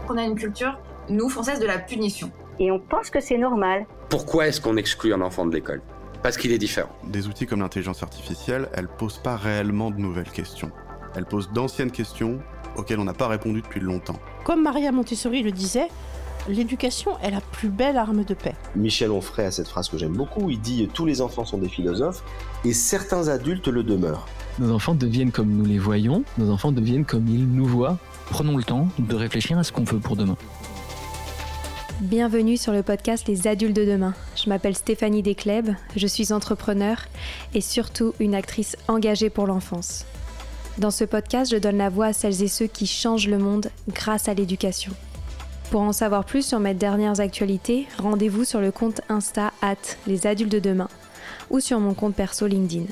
qu'on a une culture, nous, françaises, de la punition. Et on pense que c'est normal. Pourquoi est-ce qu'on exclut un enfant de l'école ? Parce qu'il est différent. Des outils comme l'intelligence artificielle, elles posent pas réellement de nouvelles questions. Elles posent d'anciennes questions auxquelles on n'a pas répondu depuis longtemps. Comme Maria Montessori le disait, l'éducation est la plus belle arme de paix. Michel Onfray a cette phrase que j'aime beaucoup, il dit « Tous les enfants sont des philosophes et certains adultes le demeurent ». Nos enfants deviennent comme nous les voyons, nos enfants deviennent comme ils nous voient. Prenons le temps de réfléchir à ce qu'on veut pour demain. Bienvenue sur le podcast Les Adultes de demain. Je m'appelle Stéphanie Descleb, je suis entrepreneur et surtout une actrice engagée pour l'enfance. Dans ce podcast, je donne la voix à celles et ceux qui changent le monde grâce à l'éducation. Pour en savoir plus sur mes dernières actualités, rendez-vous sur le compte Insta @lesadultesdedemain ou sur mon compte perso LinkedIn.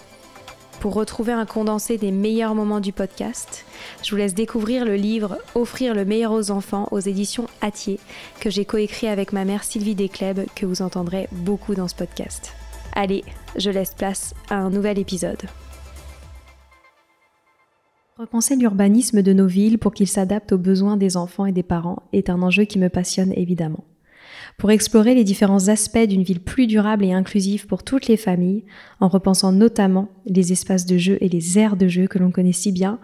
Pour retrouver un condensé des meilleurs moments du podcast, je vous laisse découvrir le livre « Offrir le meilleur aux enfants » aux éditions Hatier, que j'ai coécrit avec ma mère Sylvie Descleb, que vous entendrez beaucoup dans ce podcast. Allez, je laisse place à un nouvel épisode. Repenser l'urbanisme de nos villes pour qu'il s'adapte aux besoins des enfants et des parents est un enjeu qui me passionne évidemment. Pour explorer les différents aspects d'une ville plus durable et inclusive pour toutes les familles, en repensant notamment les espaces de jeu et les aires de jeu que l'on connaît si bien,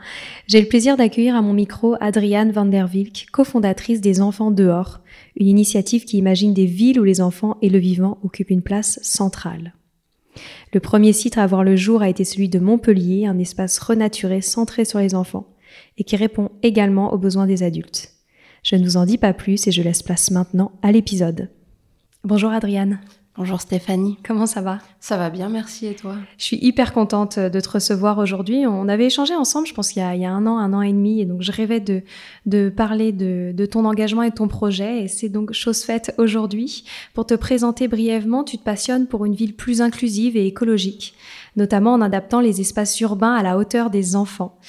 j'ai le plaisir d'accueillir à mon micro Adriane van der Wilk, cofondatrice des Enfants dehors, une initiative qui imagine des villes où les enfants et le vivant occupent une place centrale. Le premier site à voir le jour a été celui de Montpellier, un espace renaturé centré sur les enfants et qui répond également aux besoins des adultes. Je ne vous en dis pas plus et je laisse place maintenant à l'épisode. Bonjour Adriane. Bonjour Stéphanie. Comment ça va ? Ça va bien, merci, et toi ? Je suis hyper contente de te recevoir aujourd'hui. On avait échangé ensemble, je pense qu'il y a un an et demi, et donc je rêvais de parler de ton engagement et de ton projet, et c'est donc chose faite aujourd'hui. Pour te présenter brièvement, tu te passionnes pour une ville plus inclusive et écologique, notamment en adaptant les espaces urbains à la hauteur des enfants.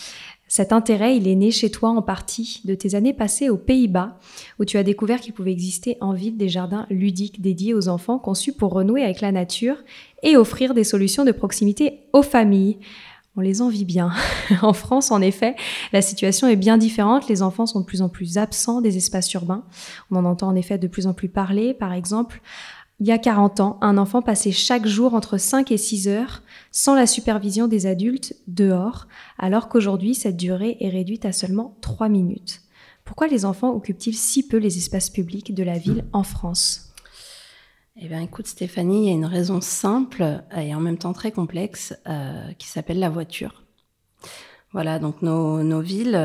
Cet intérêt, il est né chez toi en partie de tes années passées aux Pays-Bas, où tu as découvert qu'il pouvait exister en ville des jardins ludiques dédiés aux enfants conçus pour renouer avec la nature et offrir des solutions de proximité aux familles. On les envie bien. En France, en effet, la situation est bien différente. Les enfants sont de plus en plus absents des espaces urbains. On en entend en effet de plus en plus parler. Par exemple, il y a 40 ans, un enfant passait chaque jour entre 5 et 6 heures sans la supervision des adultes dehors, alors qu'aujourd'hui, cette durée est réduite à seulement 3 minutes. Pourquoi les enfants occupent-ils si peu les espaces publics de la ville en France ? Eh bien, écoute Stéphanie, il y a une raison simple et en même temps très complexe qui s'appelle la voiture. Voilà, donc nos villes,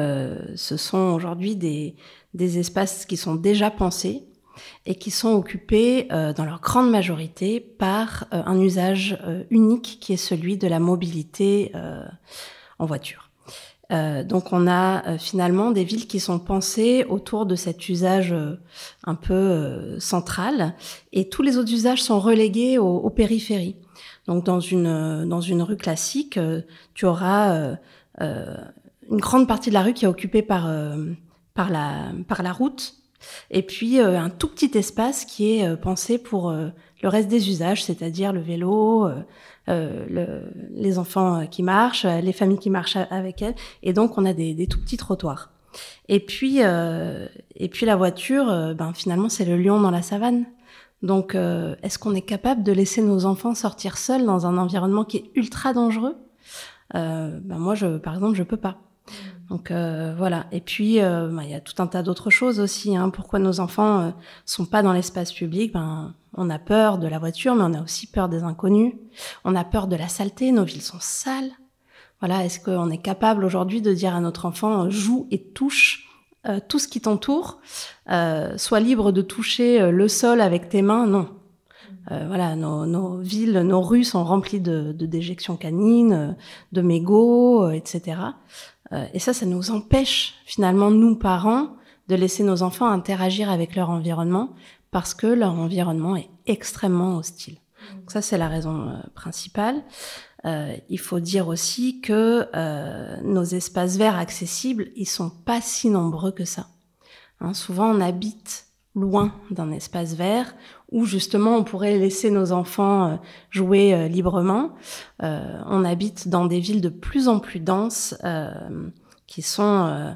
ce sont aujourd'hui des espaces qui sont déjà pensés et qui sont occupés dans leur grande majorité par un usage unique qui est celui de la mobilité en voiture. Donc on a finalement des villes qui sont pensées autour de cet usage un peu central, et tous les autres usages sont relégués aux périphéries. Donc dans une rue classique, tu auras une grande partie de la rue qui est occupée par la route, et puis un tout petit espace qui est pensé pour le reste des usages, c'est-à-dire le vélo, les enfants qui marchent, les familles qui marchent avec elles, et donc on a des tout petits trottoirs. Et puis la voiture, finalement c'est le lion dans la savane. Donc est-ce qu'on est capable de laisser nos enfants sortir seuls dans un environnement qui est ultra dangereux ? Moi, par exemple, je peux pas. Donc voilà. Et puis il y a tout un tas d'autres choses aussi. Pourquoi nos enfants sont pas dans l'espace public ? On a peur de la voiture, mais on a aussi peur des inconnus. On a peur de la saleté. Nos villes sont sales. Voilà. Est-ce qu'on est capable aujourd'hui de dire à notre enfant joue et touche tout ce qui t'entoure, sois libre de toucher le sol avec tes mains ? Non. Voilà, nos villes, nos rues sont remplies de déjections canines, de mégots, etc. Et ça nous empêche finalement, nous parents, de laisser nos enfants interagir avec leur environnement parce que leur environnement est extrêmement hostile. Donc ça, c'est la raison principale. Il faut dire aussi que nos espaces verts accessibles, ils sont pas si nombreux que ça. Souvent, on habite loin d'un espace vert où justement on pourrait laisser nos enfants jouer librement. On habite dans des villes de plus en plus denses qui sont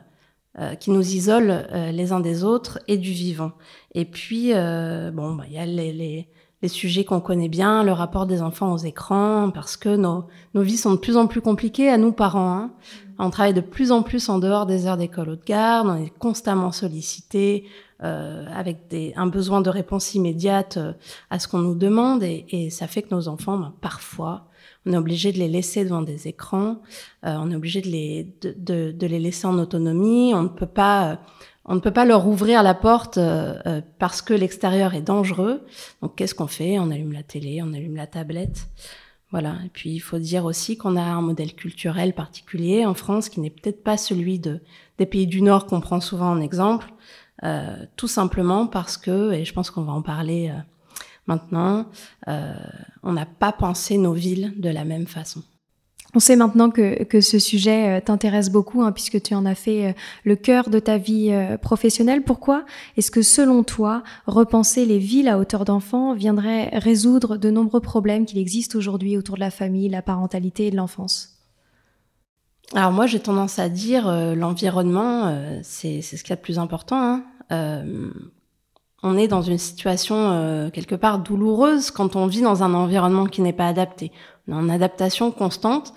qui nous isolent les uns des autres et du vivant. Et puis, y a les sujets qu'on connaît bien, le rapport des enfants aux écrans, parce que nos vies sont de plus en plus compliquées à nous parents. Hein. On travaille de plus en plus en dehors des heures d'école ou de garde, on est constamment sollicités, avec un besoin de réponse immédiate à ce qu'on nous demande, et ça fait que nos enfants, parfois, on est obligé de les laisser devant des écrans, on est obligé de les laisser en autonomie, on ne peut pas leur ouvrir la porte parce que l'extérieur est dangereux. Donc qu'est-ce qu'on fait? On allume la télé, on allume la tablette. Voilà. Et puis il faut dire aussi qu'on a un modèle culturel particulier en France qui n'est peut-être pas celui des pays du Nord qu'on prend souvent en exemple, tout simplement parce que, et je pense qu'on va en parler maintenant, on n'a pas pensé nos villes de la même façon. On sait maintenant que ce sujet t'intéresse beaucoup, hein, puisque tu en as fait le cœur de ta vie professionnelle. Pourquoi est-ce que, selon toi, repenser les villes à hauteur d'enfant viendrait résoudre de nombreux problèmes qu'il existe aujourd'hui autour de la famille, la parentalité et de l'enfance? Alors moi, j'ai tendance à dire l'environnement, c'est ce qu'il y a de plus important. Hein. On est dans une situation quelque part douloureuse quand on vit dans un environnement qui n'est pas adapté. On est en adaptation constante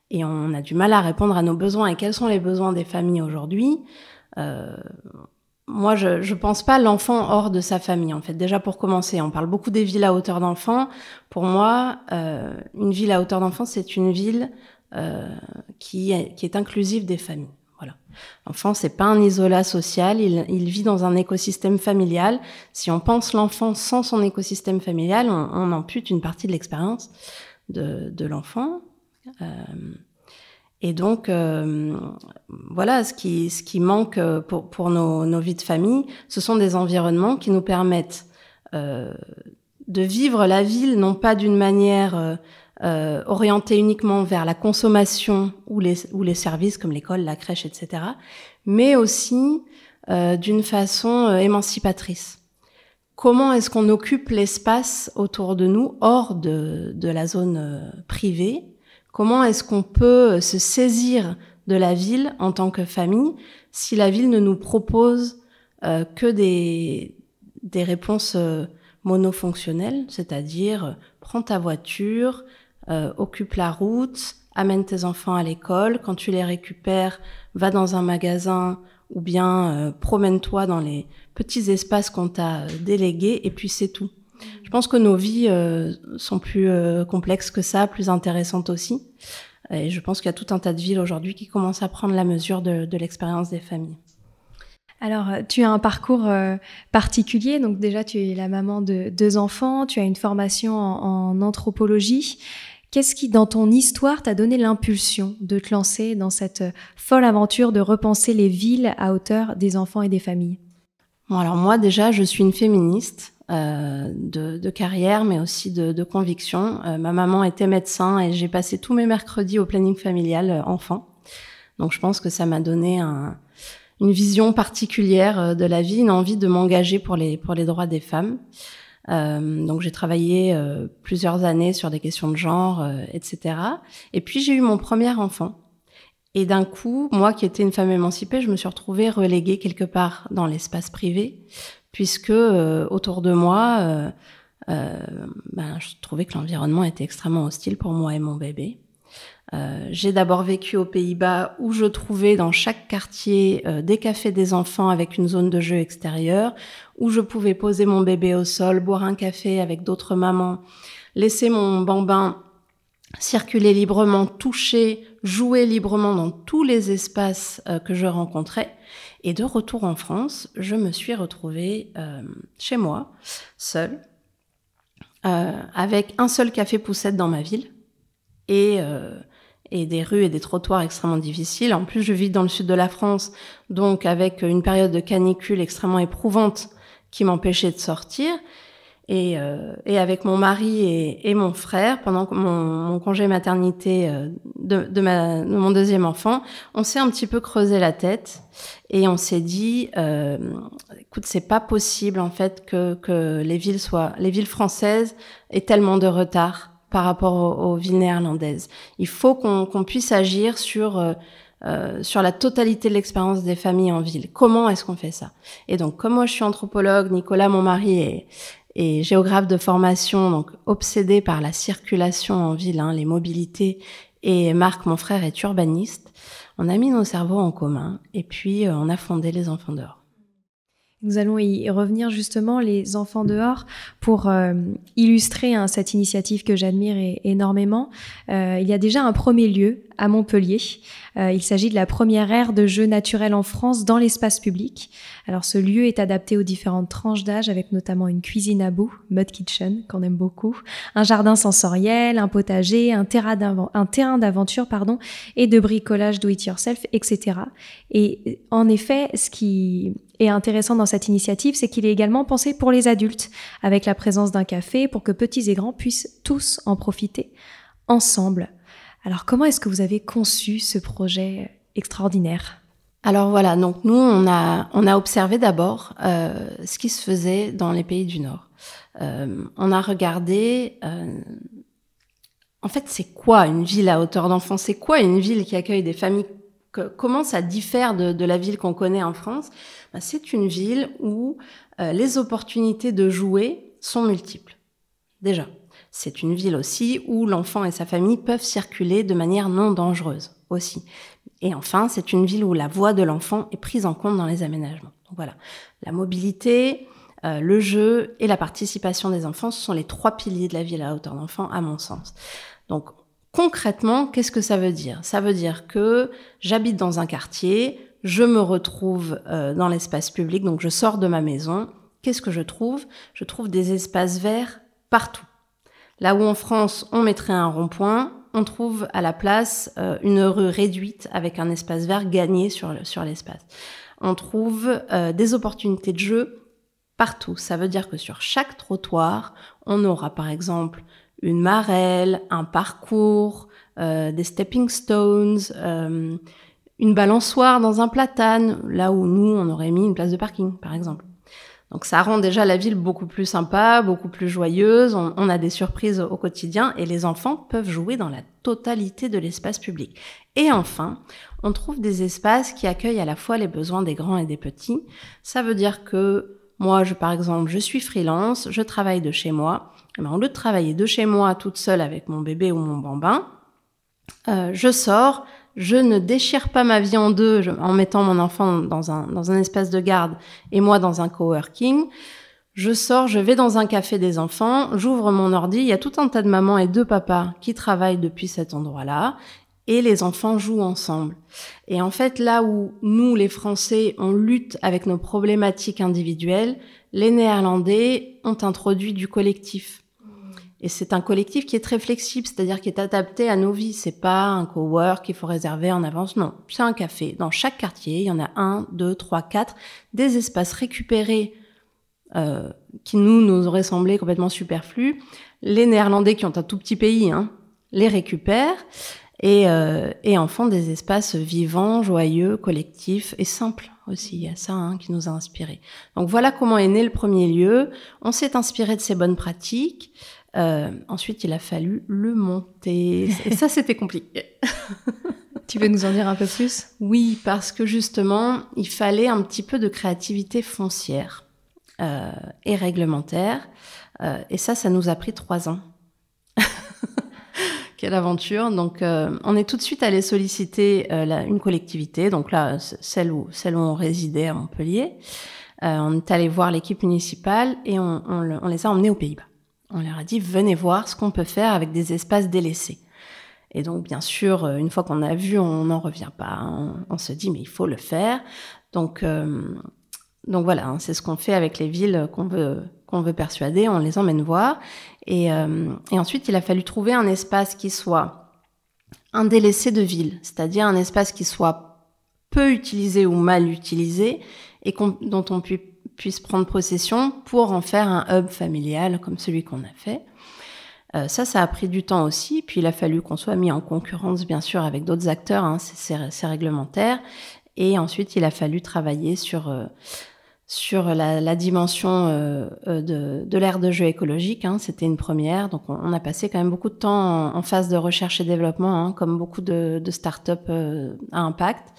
et on a du mal à répondre à nos besoins. Et quels sont les besoins des familles aujourd'hui? Moi, je pense pas l'enfant hors de sa famille, en fait. Déjà, pour commencer, on parle beaucoup des villes à hauteur d'enfant. Pour moi, une ville à hauteur d'enfant, c'est une ville qui est inclusive des familles. Voilà. L'enfant, c'est pas un isolat social, il vit dans un écosystème familial. Si on pense l'enfant sans son écosystème familial, on ampute une partie de l'expérience de l'enfant. Et donc, voilà, ce qui manque pour nos vies de famille, ce sont des environnements qui nous permettent de vivre la ville, non pas d'une manière orientée uniquement vers la consommation ou les services comme l'école, la crèche, etc., mais aussi d'une façon émancipatrice. Comment est-ce qu'on occupe l'espace autour de nous, hors de la zone privée? Comment est-ce qu'on peut se saisir de la ville en tant que famille si la ville ne nous propose que des réponses monofonctionnelles, c'est-à-dire prends ta voiture, occupe la route, amène tes enfants à l'école, quand tu les récupères, va dans un magasin ou bien promène-toi dans les petits espaces qu'on t'a délégués, et puis c'est tout. Je pense que nos vies sont plus complexes que ça, plus intéressantes aussi. Et je pense qu'il y a tout un tas de villes aujourd'hui qui commencent à prendre la mesure de l'expérience des familles. Alors, tu as un parcours particulier. Donc déjà, tu es la maman de 2 enfants, tu as une formation en anthropologie. Qu'est-ce qui, dans ton histoire, t'a donné l'impulsion de te lancer dans cette folle aventure de repenser les villes à hauteur des enfants et des familles? Bon, alors moi, déjà, je suis une féministe de carrière, mais aussi de conviction. Ma maman était médecin et j'ai passé tous mes mercredis au planning familial enfant. Donc, je pense que ça m'a donné une vision particulière de la vie, une envie de m'engager pour les droits des femmes. Donc j'ai travaillé plusieurs années sur des questions de genre, etc. Et puis j'ai eu mon premier enfant. Et d'un coup, moi qui étais une femme émancipée, je me suis retrouvée reléguée quelque part dans l'espace privé, puisque autour de moi, je trouvais que l'environnement était extrêmement hostile pour moi et mon bébé. J'ai d'abord vécu aux Pays-Bas où je trouvais dans chaque quartier des cafés des enfants avec une zone de jeu extérieure, où je pouvais poser mon bébé au sol, boire un café avec d'autres mamans, laisser mon bambin circuler librement, toucher, jouer librement dans tous les espaces que je rencontrais. Et de retour en France, je me suis retrouvée chez moi, seule, avec un seul café poussette dans ma ville, et des rues et des trottoirs extrêmement difficiles. En plus, je vis dans le sud de la France, donc avec une période de canicule extrêmement éprouvante qui m'empêchait de sortir. Et avec mon mari et mon frère, pendant mon congé maternité de mon deuxième enfant, on s'est un petit peu creusé la tête et on s'est dit, écoute, c'est pas possible en fait que les villes françaises aient tellement de retard par rapport aux villes néerlandaises. Il faut qu'on puisse agir sur sur la totalité de l'expérience des familles en ville. Comment est-ce qu'on fait ça? Et donc, comme moi je suis anthropologue, Nicolas, mon mari, est géographe de formation, donc obsédé par la circulation en ville, les mobilités, et Marc, mon frère, est urbaniste, on a mis nos cerveaux en commun et puis on a fondé les Enfants dehors. Nous allons y revenir justement, les Enfants dehors, pour illustrer cette initiative que j'admire énormément. Il y a déjà un premier lieu à Montpellier. Il s'agit de la première aire de jeux naturels en France dans l'espace public. Alors ce lieu est adapté aux différentes tranches d'âge, avec notamment une cuisine à bout, Mud Kitchen, qu'on aime beaucoup, un jardin sensoriel, un potager, un terrain d'aventure, et de bricolage do-it-yourself, etc. Et en effet, ce qui est intéressant dans cette initiative, c'est qu'il est également pensé pour les adultes, avec la présence d'un café pour que petits et grands puissent tous en profiter ensemble. Alors comment est-ce que vous avez conçu ce projet extraordinaire ? Alors voilà, donc nous on a observé d'abord ce qui se faisait dans les pays du Nord. On a regardé, en fait c'est quoi une ville à hauteur d'enfant ? C'est quoi une ville qui accueille des familles ? Comment ça diffère de la ville qu'on connaît en France ? C'est une ville où les opportunités de jouer sont multiples. Déjà, c'est une ville aussi où l'enfant et sa famille peuvent circuler de manière non dangereuse aussi. Et enfin, c'est une ville où la voix de l'enfant est prise en compte dans les aménagements. Donc voilà, la mobilité, le jeu et la participation des enfants, ce sont les 3 piliers de la ville à hauteur d'enfant, à mon sens. Donc concrètement, qu'est-ce que ça veut dire ? Ça veut dire que j'habite dans un quartier, je me retrouve dans l'espace public, donc je sors de ma maison. Qu'est-ce que je trouve ? Je trouve des espaces verts partout. Là où en France, on mettrait un rond-point, on trouve à la place une rue réduite avec un espace vert gagné sur l'espace. On trouve des opportunités de jeu partout. Ça veut dire que sur chaque trottoir, on aura par exemple une marelle, un parcours, des stepping stones, une balançoire dans un platane, là où nous, on aurait mis une place de parking, par exemple. Donc ça rend déjà la ville beaucoup plus sympa, beaucoup plus joyeuse, on a des surprises au quotidien et les enfants peuvent jouer dans la totalité de l'espace public. Et enfin, on trouve des espaces qui accueillent à la fois les besoins des grands et des petits. Ça veut dire que moi, par exemple, je suis freelance, je travaille de chez moi. Au lieu de travailler de chez moi toute seule avec mon bébé ou mon bambin, je sors, je ne déchire pas ma vie en deux en mettant mon enfant dans un espace de garde et moi dans un coworking. Je sors, je vais dans un café des enfants, j'ouvre mon ordi, il y a tout un tas de mamans et de papas qui travaillent depuis cet endroit-là et les enfants jouent ensemble. Et en fait, là où nous, les Français, on lutte avec nos problématiques individuelles, les Néerlandais ont introduit du collectif. Et c'est un collectif qui est très flexible, c'est-à-dire qui est adapté à nos vies. C'est pas un cowork qu'il faut réserver en avance, non. C'est un café. Dans chaque quartier, il y en a 1, 2, 3, 4, des espaces récupérés qui nous auraient semblé complètement superflus. Les Néerlandais, qui ont un tout petit pays, les récupèrent et en font des espaces vivants, joyeux, collectifs et simples aussi. Il y a ça qui nous a inspirés. Donc voilà comment est né le premier lieu. On s'est inspiré de ces bonnes pratiques. Ensuite, il a fallu le monter. Et ça, c'était compliqué. Tu veux nous en dire un peu plus ? Oui, parce que justement, il fallait un petit peu de créativité foncière et réglementaire. Et ça nous a pris 3 ans. Quelle aventure. Donc, on est tout de suite allé solliciter une collectivité. Donc là, celle où on résidait à Montpellier. On est allé voir l'équipe municipale et on les a emmenés aux Pays-Bas. On leur a dit, venez voir ce qu'on peut faire avec des espaces délaissés. Et donc, bien sûr, une fois qu'on a vu, on n'en revient pas. On se dit, mais il faut le faire. Donc voilà, c'est ce qu'on fait avec les villes qu'on veut persuader. On les emmène voir. Et ensuite, il a fallu trouver un espace qui soit un délaissé de ville, c'est-à-dire un espace qui soit peu utilisé ou mal utilisé et dont on puisse prendre possession pour en faire un hub familial comme celui qu'on a fait. Ça a pris du temps aussi, puis il a fallu qu'on soit mis en concurrence bien sûr avec d'autres acteurs, c'est réglementaire, et ensuite il a fallu travailler sur sur la dimension de l'aire de jeu écologique. C'était une première. Donc, on a passé quand même beaucoup de temps en phase de recherche et développement, comme beaucoup de start-up à impact.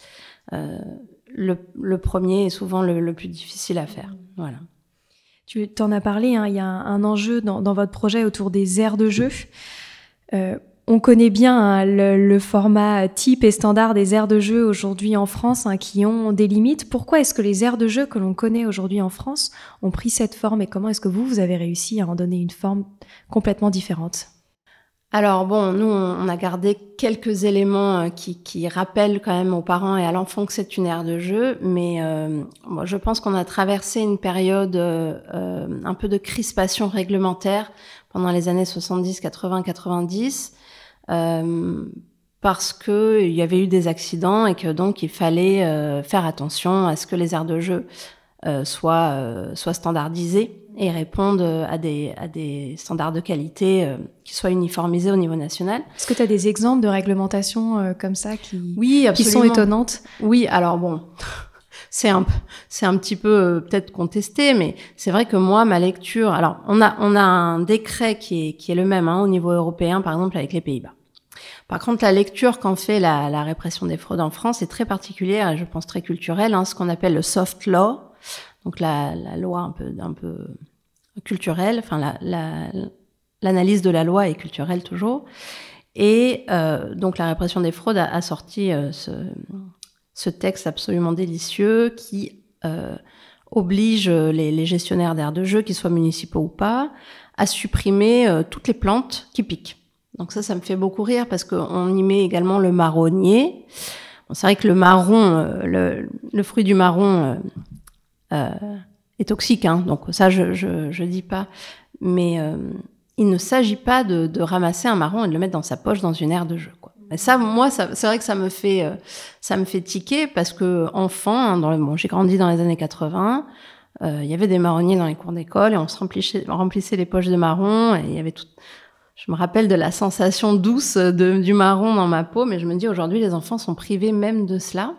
Le premier est souvent le plus difficile à faire. Voilà. Tu t'en as parlé, il y a un enjeu dans votre projet autour des aires de jeu. On connaît bien le format type et standard des aires de jeu aujourd'hui en France qui ont des limites. Pourquoi est-ce que les aires de jeu que l'on connaît aujourd'hui en France ont pris cette forme et comment est-ce que vous avez réussi à en donner une forme complètement différente ? Alors bon, nous, on a gardé quelques éléments qui rappellent quand même aux parents et à l'enfant que c'est une aire de jeu, mais moi, je pense qu'on a traversé une période un peu de crispation réglementaire pendant les années 70, 80, 90, parce que il y avait eu des accidents et que donc il fallait faire attention à ce que les aires de jeu soient standardisées et répondent à des standards de qualité qui soient uniformisés au niveau national. Est-ce que tu as des exemples de réglementations comme ça oui, qui sont étonnantes ? Oui, alors bon, c'est un petit peu peut-être contesté, mais c'est vrai que moi, ma lecture... Alors, on a un décret qui est le même au niveau européen, par exemple, avec les Pays-Bas. Par contre, la lecture qu'en fait la répression des fraudes en France est très particulière et je pense très culturelle, ce qu'on appelle le soft law, donc la loi un peu culturelle, enfin l'analyse de la loi est culturelle toujours. Et donc la répression des fraudes a sorti ce texte absolument délicieux qui oblige les gestionnaires d'aires de jeu, qu'ils soient municipaux ou pas, à supprimer toutes les plantes qui piquent. Donc ça me fait beaucoup rire parce qu'on y met également le marronnier. Bon, c'est vrai que le marron, le fruit du marron est toxique, donc ça je dis pas. Mais il ne s'agit pas de ramasser un marron et de le mettre dans sa poche dans une aire de jeu, quoi. Et ça, moi, c'est vrai que ça me fait tiquer parce que enfant, j'ai grandi dans les années 80. Il y avait des marronniers dans les cours d'école et on se remplissait les poches de marron et il y avait tout. Je me rappelle de la sensation douce du marron dans ma peau, mais je me dis aujourd'hui, les enfants sont privés même de cela.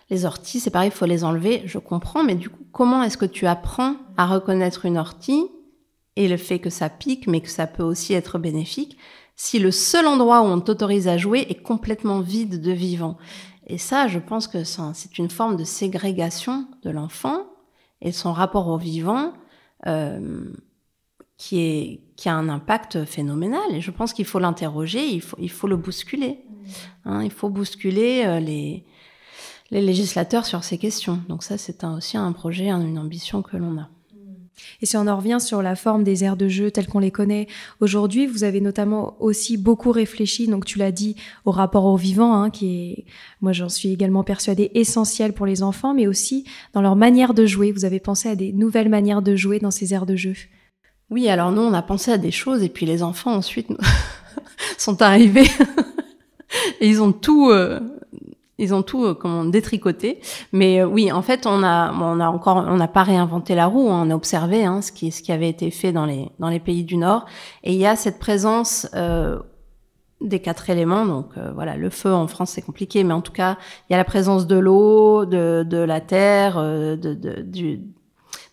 Les orties, c'est pareil, il faut les enlever, je comprends, mais du coup, comment est-ce que tu apprends à reconnaître une ortie et le fait que ça pique, mais que ça peut aussi être bénéfique, si le seul endroit où on t'autorise à jouer est complètement vide de vivant? Et ça, je pense que c'est une forme de ségrégation de l'enfant et son rapport au vivant qui a un impact phénoménal. Et je pense qu'il faut l'interroger, il faut le bousculer. Il faut bousculer les législateurs sur ces questions. Donc ça, c'est aussi un projet, une ambition que l'on a. Et si on en revient sur la forme des aires de jeu telles qu'on les connaît aujourd'hui, vous avez notamment aussi beaucoup réfléchi, donc tu l'as dit, au rapport au vivant, qui est, moi j'en suis également persuadée, essentiel pour les enfants, mais aussi dans leur manière de jouer. Vous avez pensé à des nouvelles manières de jouer dans ces aires de jeu? Oui, alors nous, on a pensé à des choses, et puis les enfants ensuite sont arrivés et ils ont tout détricoté. Mais oui, en fait, on n'a pas réinventé la roue, on a observé ce qui avait été fait dans les pays du Nord. Et il y a cette présence des 4 éléments. Donc voilà, le feu en France c'est compliqué, mais en tout cas, il y a la présence de l'eau, de la terre,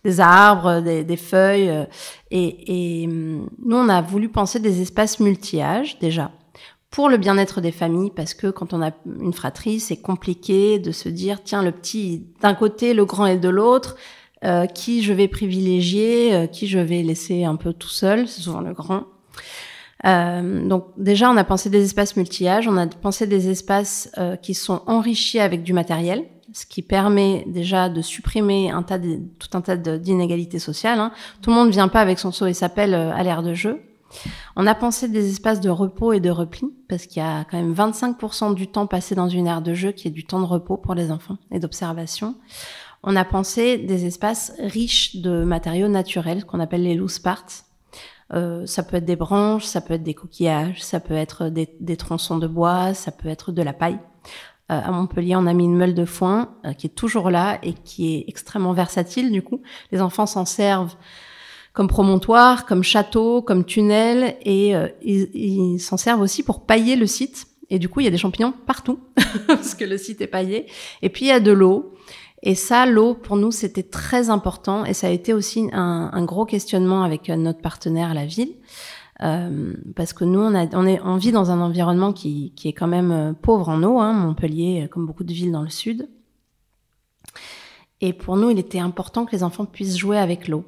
des arbres, des feuilles. Et nous, on a voulu penser des espaces multi-âges déjà, pour le bien-être des familles, parce que quand on a une fratrie, c'est compliqué de se dire, tiens, le petit d'un côté, le grand est de l'autre, qui je vais privilégier, qui je vais laisser un peu tout seul, c'est souvent le grand. Donc déjà, on a pensé des espaces multi-âges, on a pensé des espaces qui sont enrichis avec du matériel, ce qui permet déjà de supprimer tout un tas d'inégalités sociales. Tout le monde ne vient pas avec son seau et sa pelle à l'aire de jeu. On a pensé des espaces de repos et de repli, parce qu'il y a quand même 25% du temps passé dans une aire de jeu qui est du temps de repos pour les enfants et d'observation. On a pensé des espaces riches de matériaux naturels, qu'on appelle les loose parts. Ça peut être des branches, ça peut être des coquillages, ça peut être des tronçons de bois, ça peut être de la paille. À Montpellier, on a mis une meule de foin qui est toujours là et qui est extrêmement versatile. Du coup, les enfants s'en servent comme promontoire, comme château, comme tunnel, et ils s'en servent aussi pour pailler le site. Et du coup, il y a des champignons partout, parce que le site est paillé. Et puis, il y a de l'eau. Et ça, l'eau, pour nous, c'était très important. Et ça a été aussi un gros questionnement avec notre partenaire à la ville. Parce que nous, on vit dans un environnement qui est quand même pauvre en eau, hein, Montpellier, comme beaucoup de villes dans le sud. Et pour nous, il était important que les enfants puissent jouer avec l'eau.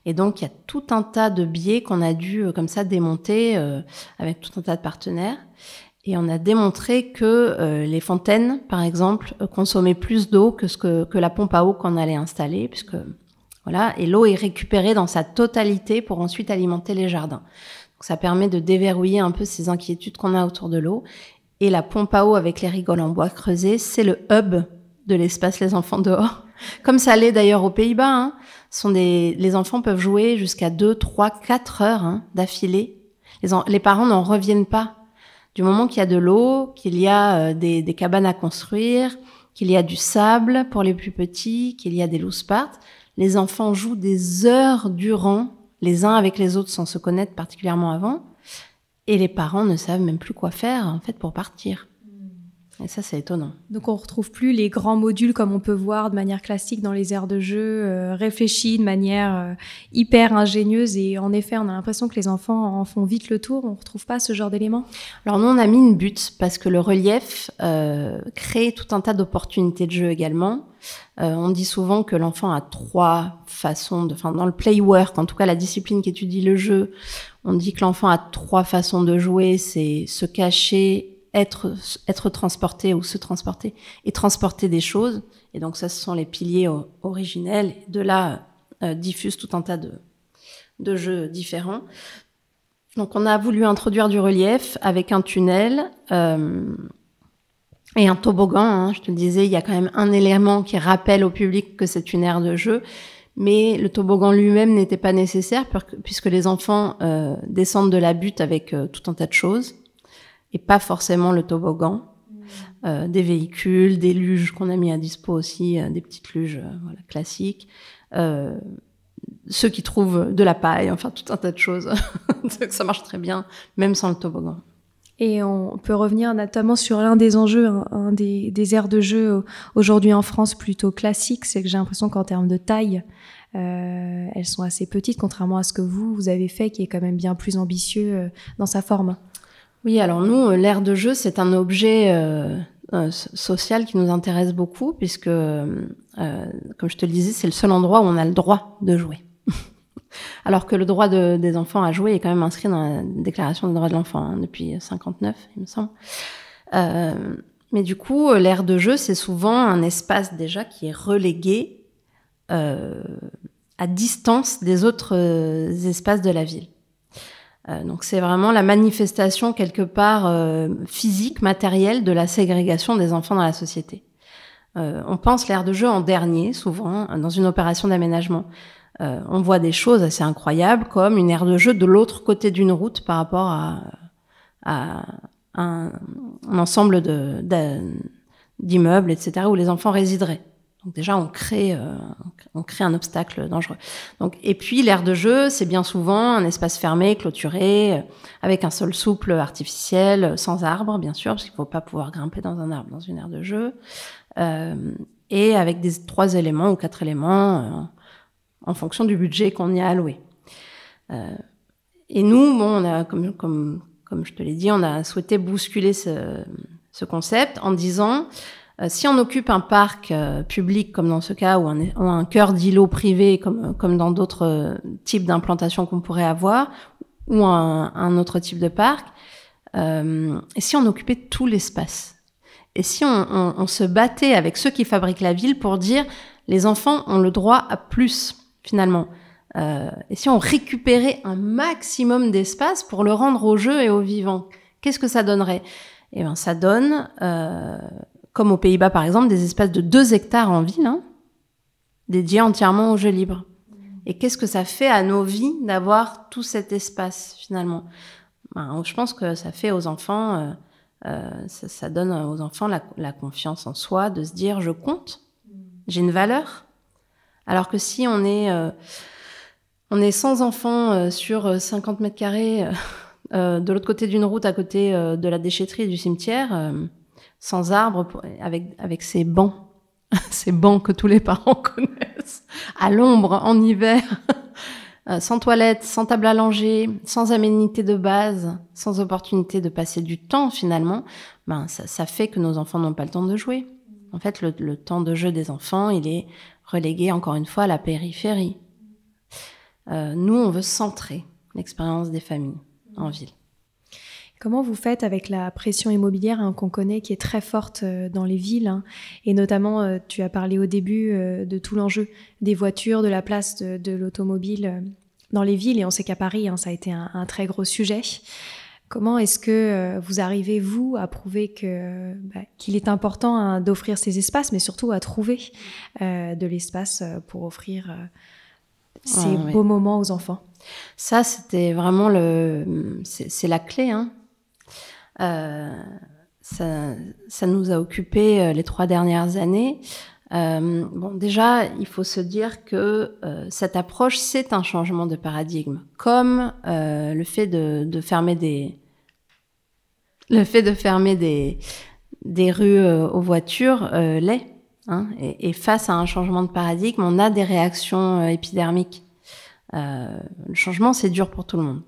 Et donc, il y a tout un tas de biais qu'on a dû comme ça démonter avec tout un tas de partenaires. Et on a démontré que les fontaines, par exemple, consommaient plus d'eau que la pompe à eau qu'on allait installer, puisque voilà, et l'eau est récupérée dans sa totalité pour ensuite alimenter les jardins. Donc, ça permet de déverrouiller un peu ces inquiétudes qu'on a autour de l'eau. Et la pompe à eau avec les rigoles en bois creusé, c'est le hub de l'espace Les Enfants Dehors. Comme ça l'est d'ailleurs aux Pays-Bas, hein. Les enfants peuvent jouer jusqu'à 2, 3, 4 heures d'affilée. Les parents n'en reviennent pas. Du moment qu'il y a de l'eau, qu'il y a des cabanes à construire, qu'il y a du sable pour les plus petits, qu'il y a des loose parts, les enfants jouent des heures durant, les uns avec les autres sans se connaître particulièrement avant, et les parents ne savent même plus quoi faire en fait pour partir. Et ça, c'est étonnant. Donc, on ne retrouve plus les grands modules comme on peut voir de manière classique dans les aires de jeu, réfléchis de manière hyper ingénieuse. Et en effet, on a l'impression que les enfants en font vite le tour. On ne retrouve pas ce genre d'éléments. Alors, nous, on a mis une butte parce que le relief crée tout un tas d'opportunités de jeu également. On dit souvent que l'enfant a 3 façons dans le play work, en tout cas la discipline qui étudie le jeu, on dit que l'enfant a 3 façons de jouer. C'est se cacher, être transporté ou se transporter et transporter des choses. Et donc ça, ce sont les piliers originels. De là diffusent tout un tas de jeux différents. Donc on a voulu introduire du relief avec un tunnel et un toboggan. Hein. Je te le disais, il y a quand même un élément qui rappelle au public que c'est une aire de jeu. Mais le toboggan lui-même n'était pas nécessaire puisque les enfants descendent de la butte avec tout un tas de choses. Et pas forcément le toboggan, des véhicules, des luges qu'on a mis à dispo aussi, des petites luges classiques, ceux qui trouvent de la paille, enfin tout un tas de choses. Ça marche très bien, même sans le toboggan. Et on peut revenir notamment sur l'un des enjeux, un des aires de jeu aujourd'hui en France plutôt classiques, c'est que j'ai l'impression qu'en termes de taille, elles sont assez petites, contrairement à ce que vous avez fait, qui est quand même bien plus ambitieux dans sa forme. Oui, alors nous, l'aire de jeu, c'est un objet social qui nous intéresse beaucoup, puisque, comme je te le disais, c'est le seul endroit où on a le droit de jouer. Alors que le droit des enfants à jouer est quand même inscrit dans la Déclaration des droits de l'enfant, hein, depuis 1959, il me semble. Mais du coup, l'aire de jeu, c'est souvent un espace déjà qui est relégué à distance des autres espaces de la ville. Donc c'est vraiment la manifestation quelque part physique, matérielle de la ségrégation des enfants dans la société. On pense l'aire de jeu en dernier, souvent, dans une opération d'aménagement. On voit des choses assez incroyables, comme une aire de jeu de l'autre côté d'une route par rapport à un ensemble d'immeubles, etc., où les enfants résideraient. Donc déjà, on crée un obstacle dangereux. Donc, et puis, l'aire de jeu, c'est bien souvent un espace fermé, clôturé, avec un sol souple artificiel, sans arbre, bien sûr, parce qu'il ne faut pas pouvoir grimper dans un arbre dans une aire de jeu, et avec 3 éléments ou 4 éléments en fonction du budget qu'on y a alloué. Et nous, on a, comme je te l'ai dit, on a souhaité bousculer ce concept en disant... si on occupe un parc public, comme dans ce cas, ou un cœur d'îlot privé, comme dans d'autres types d'implantations qu'on pourrait avoir, ou un autre type de parc, et si on occupait tout l'espace, et si on se battait avec ceux qui fabriquent la ville pour dire les enfants ont le droit à plus, finalement, et si on récupérait un maximum d'espace pour le rendre au jeu et au vivant, qu'est-ce que ça donnerait ? Eh bien, ça donne... comme aux Pays-Bas par exemple, des espaces de 2 hectares en ville, hein, dédiés entièrement au jeu libre. Et qu'est-ce que ça fait à nos vies d'avoir tout cet espace, finalement ? Je pense que ça fait aux enfants, ça donne aux enfants la confiance en soi, de se dire « je compte, j'ai une valeur ». Alors que si on est 100 enfants sur 50 mètres carrés, de l'autre côté d'une route, à côté de la déchetterie et du cimetière... sans arbres, avec ces bancs ces bancs que tous les parents connaissent, à l'ombre, en hiver, sans toilette, sans table à langer, sans aménité de base, sans opportunité de passer du temps finalement, ça fait que nos enfants n'ont pas le temps de jouer. En fait, le temps de jeu des enfants, il est relégué encore une fois à la périphérie. Nous, on veut centrer l'expérience des familles en ville. Comment vous faites avec la pression immobilière qu'on connaît, qui est très forte dans les villes, et notamment, tu as parlé au début de tout l'enjeu des voitures, de la place de l'automobile dans les villes, et on sait qu'à Paris, ça a été un très gros sujet. Comment est-ce que vous arrivez, vous, à prouver qu'il est important d'offrir ces espaces, mais surtout à trouver de l'espace pour offrir ces beaux moments aux enfants? Ça, c'était vraiment c'est la clé, ça nous a occupé les 3 dernières années. Déjà, il faut se dire que cette approche, c'est un changement de paradigme, comme le fait de fermer des rues aux voitures l'est. Et face à un changement de paradigme, on a des réactions épidermiques. Le changement, c'est dur pour tout le monde.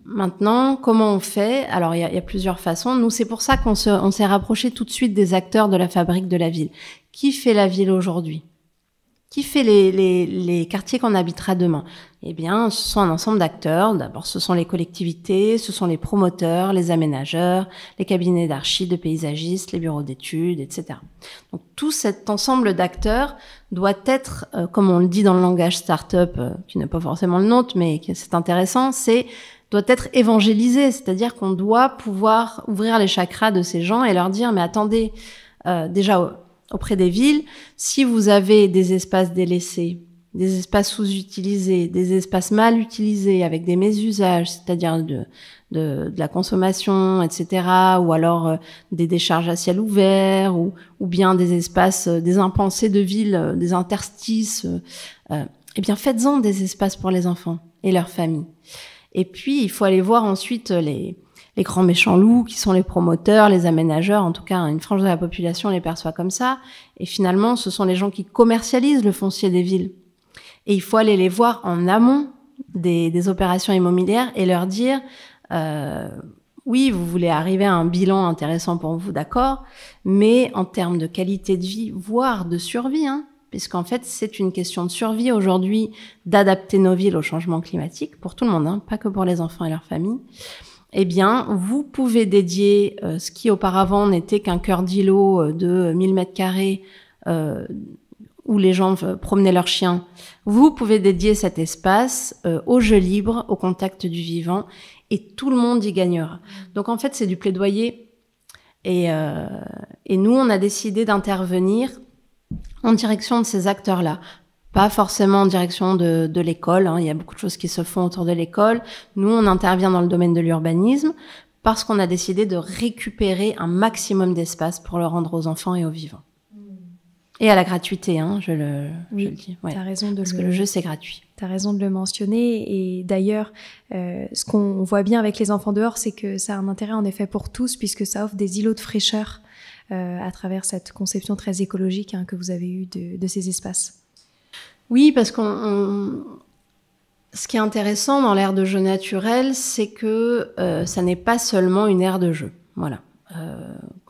Maintenant, comment on fait? Alors, il y a plusieurs façons. Nous, c'est pour ça qu'on s'est rapproché tout de suite des acteurs de la fabrique de la ville. Qui fait la ville aujourd'hui? Qui fait les quartiers qu'on habitera demain? Eh bien, ce sont un ensemble d'acteurs. D'abord, ce sont les collectivités, ce sont les promoteurs, les aménageurs, les cabinets d'archi, de paysagistes, les bureaux d'études, etc. Donc, tout cet ensemble d'acteurs doit être, comme on le dit dans le langage start-up, qui n'est pas forcément le nôtre, mais c'est intéressant, doit être évangélisé. C'est-à-dire qu'on doit pouvoir ouvrir les chakras de ces gens et leur dire, mais attendez, déjà, auprès des villes, si vous avez des espaces délaissés, des espaces sous-utilisés, des espaces mal utilisés avec des mésusages, c'est-à-dire de la consommation, etc., ou alors des décharges à ciel ouvert, ou bien des espaces, des impensés de ville, des interstices, eh bien faites-en des espaces pour les enfants et leurs familles. Et puis, il faut aller voir ensuite les grands méchants loups qui sont les promoteurs, les aménageurs, en tout cas une frange de la population les perçoit comme ça. Et finalement, ce sont les gens qui commercialisent le foncier des villes. Et il faut aller les voir en amont des opérations immobilières et leur dire oui, vous voulez arriver à un bilan intéressant pour vous, d'accord, mais en termes de qualité de vie, voire de survie, puisqu'en fait, c'est une question de survie aujourd'hui d'adapter nos villes au changement climatique, pour tout le monde, pas que pour les enfants et leurs familles. Eh bien, vous pouvez dédier ce qui auparavant n'était qu'un cœur d'îlot de 1000 mètres carrés où les gens promenaient leurs chiens. Vous pouvez dédier cet espace au jeu libre, au contact du vivant, et tout le monde y gagnera. Donc en fait, c'est du plaidoyer. Et nous, on a décidé d'intervenir en direction de ces acteurs-là. Pas forcément en direction de l'école, il y a beaucoup de choses qui se font autour de l'école. Nous, on intervient dans le domaine de l'urbanisme parce qu'on a décidé de récupérer un maximum d'espace pour le rendre aux enfants et aux vivants. Et à la gratuité, je le dis. Ouais. T'as raison parce que le jeu, c'est gratuit. Tu as raison de le mentionner. Et d'ailleurs, ce qu'on voit bien avec les enfants dehors, c'est que ça a un intérêt en effet pour tous, puisque ça offre des îlots de fraîcheur à travers cette conception très écologique que vous avez eue de ces espaces. Oui, parce ce qui est intéressant dans l'aire de jeu naturelle, c'est que ça n'est pas seulement une aire de jeu. Voilà.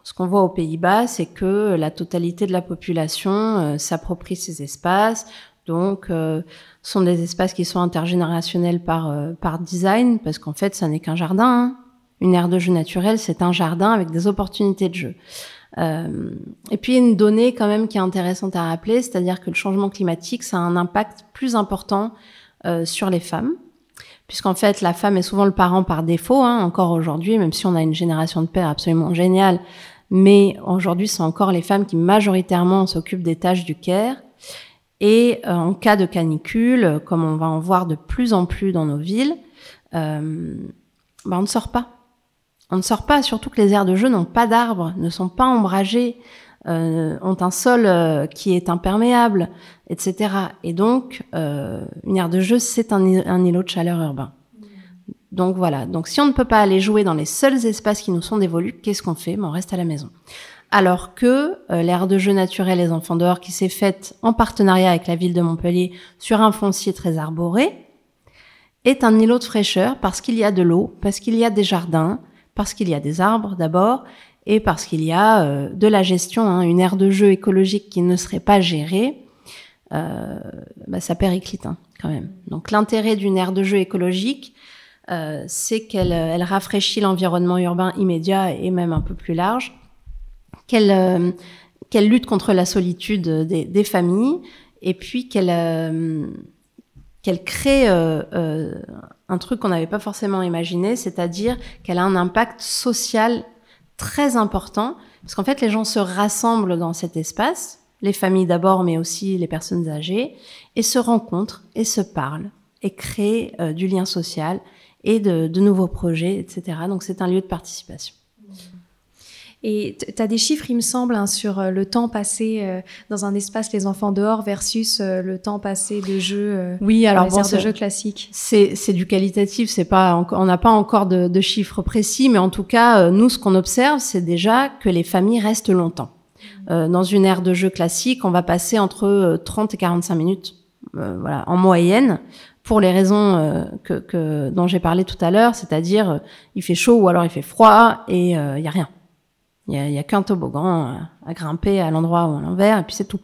Ce qu'on voit aux Pays-Bas, c'est que la totalité de la population s'approprie ces espaces. Donc, ce sont des espaces qui sont intergénérationnels par design, parce qu'en fait, ça n'est qu'un jardin. Une aire de jeu naturelle, c'est un jardin avec des opportunités de jeu. Et puis, une donnée quand même qui est intéressante à rappeler, c'est-à-dire que le changement climatique, ça a un impact plus important sur les femmes, puisqu'en fait, la femme est souvent le parent par défaut, encore aujourd'hui, même si on a une génération de pères absolument géniale, mais aujourd'hui, c'est encore les femmes qui majoritairement s'occupent des tâches du care. Et en cas de canicule, comme on va en voir de plus en plus dans nos villes, on ne sort pas. On ne sort pas, surtout que les aires de jeu n'ont pas d'arbres, ne sont pas ombragées, ont un sol qui est imperméable, etc. Et donc, une aire de jeu, c'est un îlot de chaleur urbain. Donc voilà. Donc si on ne peut pas aller jouer dans les seuls espaces qui nous sont dévolus, qu'est-ce qu'on fait ? On reste à la maison. alors que l'aire de jeu naturelle Les Enfants dehors, qui s'est faite en partenariat avec la ville de Montpellier sur un foncier très arboré, est un îlot de fraîcheur parce qu'il y a de l'eau, parce qu'il y a des jardins, parce qu'il y a des arbres d'abord, et parce qu'il y a de la gestion, hein, une aire de jeu écologique qui ne serait pas gérée, ça périclite quand même. Donc l'intérêt d'une aire de jeu écologique, c'est qu'elle rafraîchit l'environnement urbain immédiat et même un peu plus large, qu'elle lutte contre la solitude des familles, et puis qu'elle crée un truc qu'on n'avait pas forcément imaginé, c'est-à-dire qu'elle a un impact social très important, parce qu'en fait les gens se rassemblent dans cet espace, les familles d'abord, mais aussi les personnes âgées, et se rencontrent et se parlent et créent du lien social et de nouveaux projets, etc. Donc c'est un lieu de participation. Et tu as des chiffres, il me semble, hein, sur le temps passé dans un espace Les Enfants dehors versus le temps passé de jeu oui, alors dans les aires de jeu classiques. C'est du qualitatif, on n'a pas encore de chiffres précis, mais en tout cas, nous, ce qu'on observe, c'est déjà que les familles restent longtemps. Dans une aire de jeu classique, on va passer entre 30 et 45 minutes, voilà, en moyenne, pour les raisons dont j'ai parlé tout à l'heure, c'est-à-dire il fait chaud ou alors il fait froid et il y a rien. Il y a qu'un toboggan à grimper à l'endroit ou à l'envers, et puis c'est tout.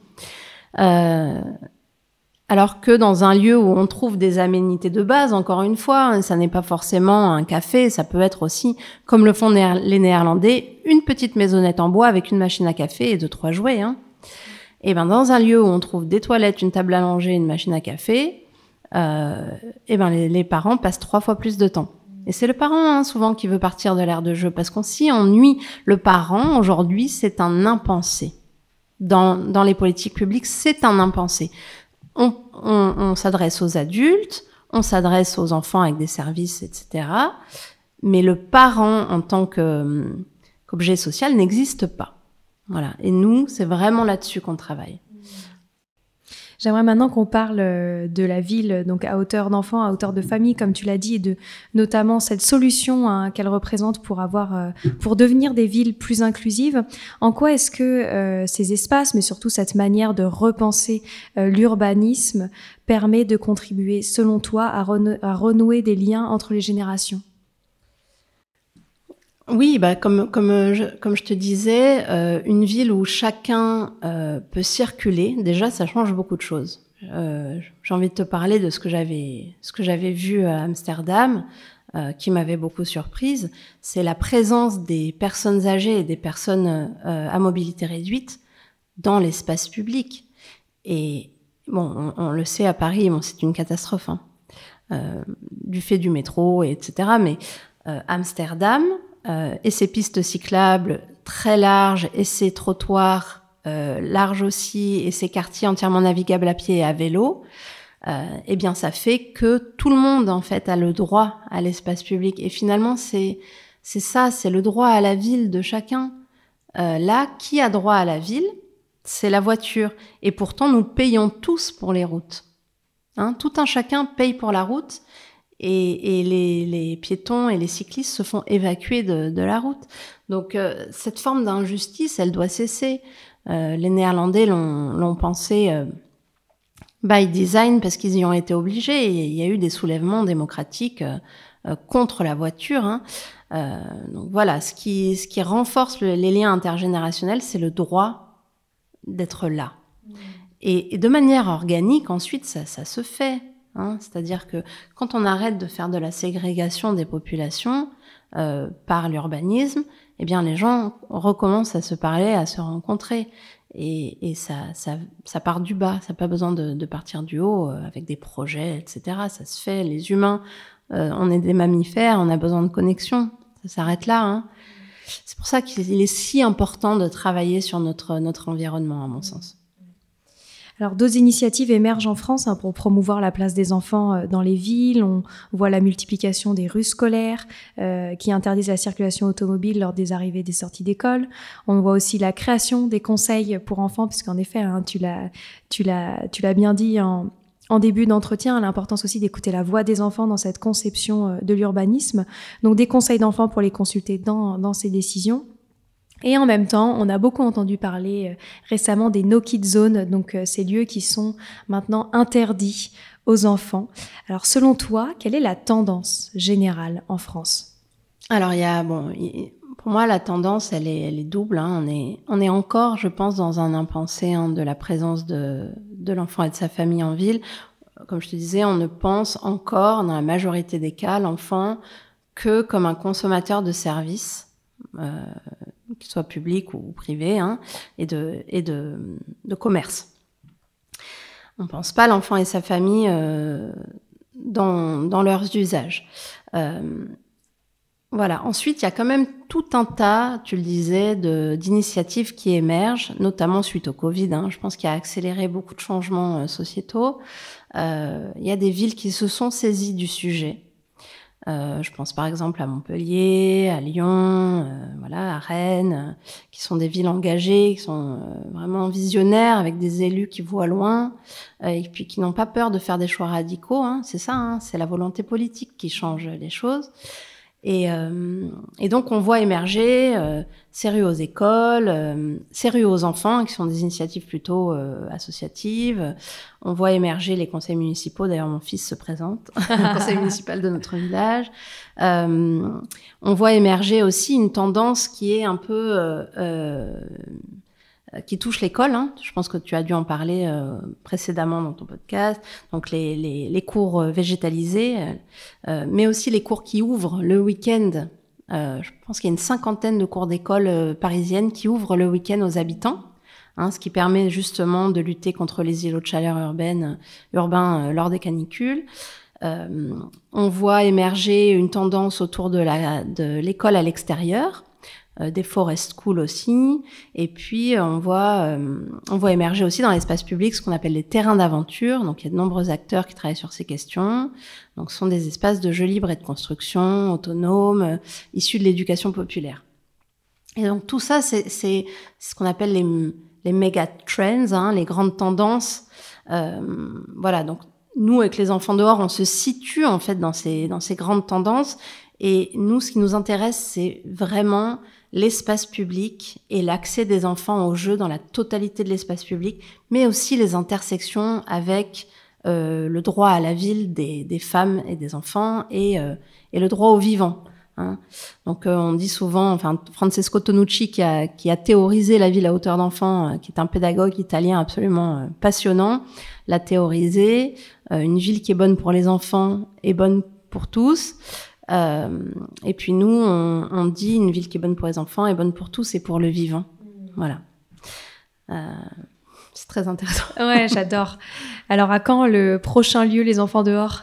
Alors que dans un lieu où on trouve des aménités de base, encore une fois, ça n'est pas forcément un café, ça peut être aussi, comme le font les Néerlandais, une petite maisonnette en bois avec une machine à café et 2-3 jouets. Hein. Et ben dans un lieu où on trouve des toilettes, une table à langer, une machine à café, les parents passent 3 fois plus de temps. Et c'est le parent souvent qui veut partir de l'aire de jeu, parce qu'on s'y ennuie. Le parent, aujourd'hui, c'est un impensé. Dans les politiques publiques, c'est un impensé. On s'adresse aux adultes, on s'adresse aux enfants avec des services, etc. Mais le parent, en tant qu'objet social, n'existe pas. Voilà. Et nous, c'est vraiment là-dessus qu'on travaille. J'aimerais maintenant qu'on parle de la ville, donc à hauteur d'enfants, à hauteur de famille, comme tu l'as dit, et de notamment cette solution qu'elle représente pour devenir des villes plus inclusives. En quoi est-ce que ces espaces, mais surtout cette manière de repenser l'urbanisme, permet de contribuer, selon toi, à renouer des liens entre les générations ? Oui, comme je te disais, une ville où chacun peut circuler, déjà, ça change beaucoup de choses. J'ai envie de te parler de ce que j'avais vu à Amsterdam, qui m'avait beaucoup surprise. C'est la présence des personnes âgées et des personnes à mobilité réduite dans l'espace public. Et bon, on le sait à Paris, c'est une catastrophe, du fait du métro, etc. Mais Amsterdam, et ses pistes cyclables très larges, et ses trottoirs larges aussi, et ses quartiers entièrement navigables à pied et à vélo, eh bien ça fait que tout le monde en fait a le droit à l'espace public. Et finalement c'est ça, c'est le droit à la ville de chacun. Là, qui a droit à la ville? C'est la voiture. Et pourtant nous payons tous pour les routes. Tout un chacun paye pour la route. Et les piétons et les cyclistes se font évacuer de la route. Donc cette forme d'injustice, elle doit cesser. Les Néerlandais l'ont pensé by design parce qu'ils y ont été obligés. Et il y a eu des soulèvements démocratiques contre la voiture. Donc voilà, ce qui renforce les liens intergénérationnels, c'est le droit d'être là. Et de manière organique, ensuite, ça se fait. C'est-à-dire que quand on arrête de faire de la ségrégation des populations par l'urbanisme, eh bien les gens recommencent à se parler, à se rencontrer. Et ça part du bas, ça n'a pas besoin de partir du haut avec des projets, etc. Ça se fait, les humains, on est des mammifères, on a besoin de connexion, ça s'arrête là. C'est pour ça qu'il est si important de travailler sur notre environnement, à mon sens. Alors, d'autres initiatives émergent en France pour promouvoir la place des enfants dans les villes. On voit la multiplication des rues scolaires qui interdisent la circulation automobile lors des arrivées et des sorties d'école. On voit aussi la création des conseils pour enfants, puisqu'en effet, tu l'as bien dit en début d'entretien, l'importance aussi d'écouter la voix des enfants dans cette conception de l'urbanisme. Donc, des conseils d'enfants pour les consulter dans ces décisions. Et en même temps, on a beaucoup entendu parler récemment des no-kid zones, donc ces lieux qui sont maintenant interdits aux enfants. Alors selon toi, quelle est la tendance générale en France ? Alors pour moi la tendance elle est double. On est encore, je pense, dans un impensé de la présence de l'enfant et de sa famille en ville. Comme je te disais, on ne pense encore, dans la majorité des cas, l'enfant que comme un consommateur de services, qu'il soit public ou privé, et de commerce. On ne pense pas l'enfant et sa famille dans leurs usages. Voilà. Ensuite, il y a quand même tout un tas, tu le disais, d'initiatives qui émergent, notamment suite au Covid. Je pense qu'il a accéléré beaucoup de changements sociétaux. Il y a des villes qui se sont saisies du sujet. Je pense par exemple à Montpellier, à Lyon, à Rennes, qui sont des villes engagées, qui sont vraiment visionnaires, avec des élus qui voient loin, et puis qui n'ont pas peur de faire des choix radicaux. C'est ça, c'est la volonté politique qui change les choses. Et donc on voit émerger ces rues aux écoles, ces rues aux enfants, qui sont des initiatives plutôt associatives. On voit émerger les conseils municipaux. D'ailleurs, mon fils se présente au conseil municipal de notre village. On voit émerger aussi une tendance qui est un peu qui touche l'école. Je pense que tu as dû en parler précédemment dans ton podcast. Donc les cours végétalisés, mais aussi les cours qui ouvrent le week-end. Je pense qu'il y a une 50aine de cours d'école parisiennes qui ouvrent le week-end aux habitants, ce qui permet justement de lutter contre les îlots de chaleur urbains lors des canicules. On voit émerger une tendance autour de l'école à l'extérieur, des forest schools aussi, et puis on voit émerger aussi dans l'espace public ce qu'on appelle les terrains d'aventure. Donc il y a de nombreux acteurs qui travaillent sur ces questions. Donc ce sont des espaces de jeux libres et de construction autonomes, issus de l'éducation populaire. Et donc tout ça, c'est ce qu'on appelle les méga trends, les grandes tendances. Donc nous, avec les enfants dehors, on se situe en fait dans ces grandes tendances. Et nous, ce qui nous intéresse, c'est vraiment l'espace public et l'accès des enfants aux jeux dans la totalité de l'espace public, mais aussi les intersections avec le droit à la ville des femmes et des enfants et le droit au vivant. Donc on dit souvent, Francesco Tonucci qui a théorisé la ville à hauteur d'enfant, qui est un pédagogue italien absolument passionnant, l'a théorisé. Une ville qui est bonne pour les enfants est bonne pour tous. Et puis nous, on dit une ville qui est bonne pour les enfants est bonne pour tous et pour le vivant. Voilà. C'est très intéressant. Ouais, j'adore. Alors, à quand le prochain lieu, les enfants dehors ?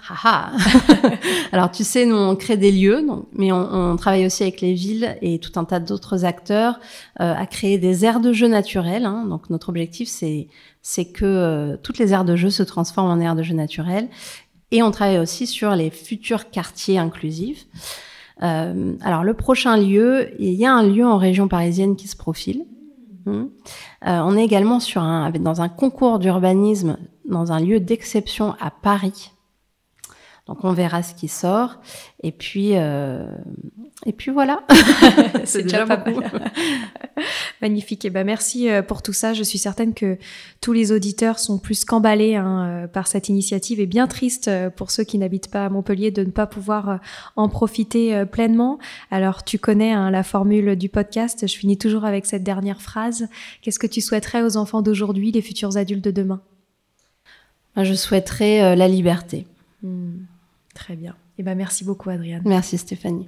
Alors, tu sais, nous, on crée des lieux, mais on travaille aussi avec les villes et tout un tas d'autres acteurs à créer des aires de jeu naturelles. Donc, notre objectif, c'est que toutes les aires de jeu se transforment en aires de jeu naturelles. Et on travaille aussi sur les futurs quartiers inclusifs. Alors, le prochain lieu, il y a un lieu en région parisienne qui se profile. On est également dans un concours d'urbanisme, dans un lieu d'exception à Paris. Donc, on verra ce qui sort. Et puis voilà. C'est déjà pas beaucoup. Magnifique. Et merci pour tout ça. Je suis certaine que tous les auditeurs sont plus qu'emballés par cette initiative et bien tristes pour ceux qui n'habitent pas à Montpellier de ne pas pouvoir en profiter pleinement. Alors, tu connais la formule du podcast. Je finis toujours avec cette dernière phrase. Qu'est-ce que tu souhaiterais aux enfants d'aujourd'hui, les futurs adultes de demain ? Je souhaiterais la liberté. Très bien. Et merci beaucoup, Adriane. Merci, Stéphanie.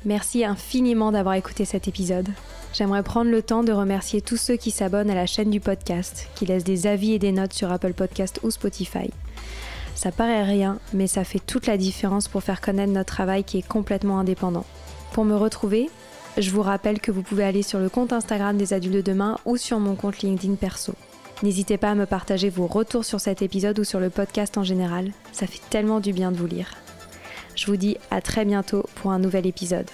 Merci infiniment d'avoir écouté cet épisode. J'aimerais prendre le temps de remercier tous ceux qui s'abonnent à la chaîne du podcast, qui laissent des avis et des notes sur Apple Podcast ou Spotify. Ça paraît rien, mais ça fait toute la différence pour faire connaître notre travail qui est complètement indépendant. Pour me retrouver, je vous rappelle que vous pouvez aller sur le compte Instagram des Adultes de Demain ou sur mon compte LinkedIn perso. N'hésitez pas à me partager vos retours sur cet épisode ou sur le podcast en général. Ça fait tellement du bien de vous lire. Je vous dis à très bientôt pour un nouvel épisode.